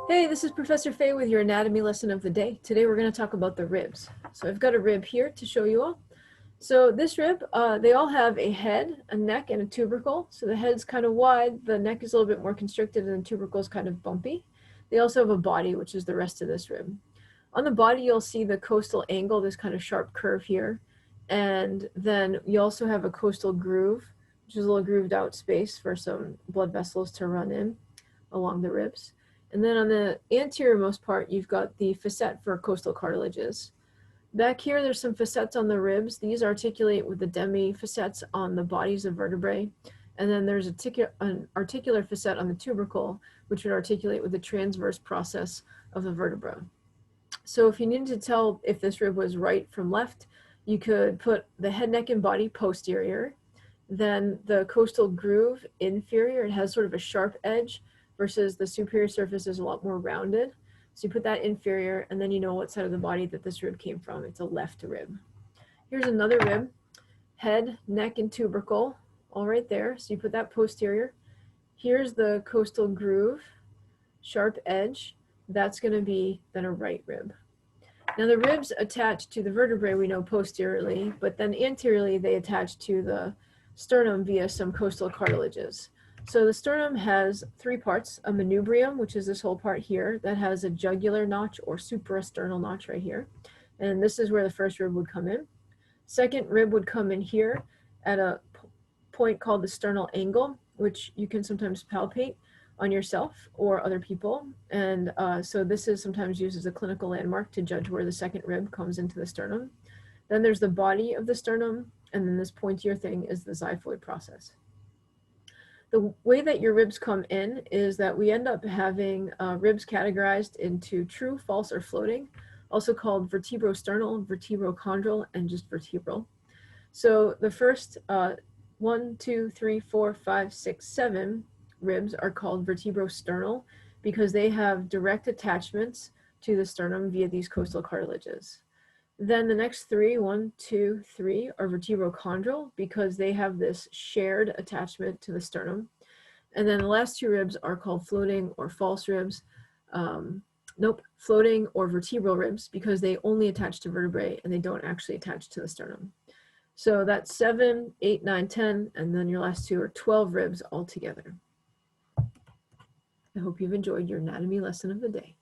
Hey, this is Professor Fay with your anatomy lesson of the day. Today we're going to talk about the ribs. So I've got a rib here to show you all. So this rib, they all have a head, a neck, and a tubercle. So the head's kind of wide, the neck is a little bit more constricted, and the tubercle is kind of bumpy. They also have a body, which is the rest of this rib. On the body, you'll see the costal angle, this kind of sharp curve here. And then you also have a costal groove, which is a little grooved out space for some blood vessels to run in along the ribs. And then on the anterior-most part, you've got the facet for costal cartilages. Back here, there's some facets on the ribs. These articulate with the demi-facets on the bodies of vertebrae. And then there's an articular facet on the tubercle, which would articulate with the transverse process of the vertebra. So if you needed to tell if this rib was right from left, you could put the head, neck, and body posterior, then the costal groove inferior. It has sort of a sharp edge, versus the superior surface is a lot more rounded. So you put that inferior, and then you know what side of the body that this rib came from. It's a left rib. Here's another rib, head, neck, and tubercle, all right there. So you put that posterior. Here's the costal groove, sharp edge. That's going to be then a right rib. Now the ribs attach to the vertebrae we know posteriorly, but then anteriorly they attach to the sternum via some costal cartilages. So the sternum has three parts: a manubrium, which is this whole part here, that has a jugular notch or suprasternal notch right here. And this is where the first rib would come in. Second rib would come in here at a point called the sternal angle, which you can sometimes palpate on yourself or other people. And so this is sometimes used as a clinical landmark to judge where the second rib comes into the sternum. Then there's the body of the sternum, and then this pointier thing is the xiphoid process. The way that your ribs come in is that we end up having ribs categorized into true, false, or floating, also called vertebrosternal, vertebrochondral, and just vertebral. So the first 1, 2, 3, 4, 5, 6, 7 ribs are called vertebrosternal because they have direct attachments to the sternum via these costal cartilages. Then the next three, 1, 2, 3, are vertebrochondral because they have this shared attachment to the sternum. And then the last two ribs are called floating or false ribs. Floating or vertebral ribs because they only attach to vertebrae and they don't actually attach to the sternum. So that's 7, 8, 9, 10, and then your last two are 12 ribs altogether. I hope you've enjoyed your anatomy lesson of the day.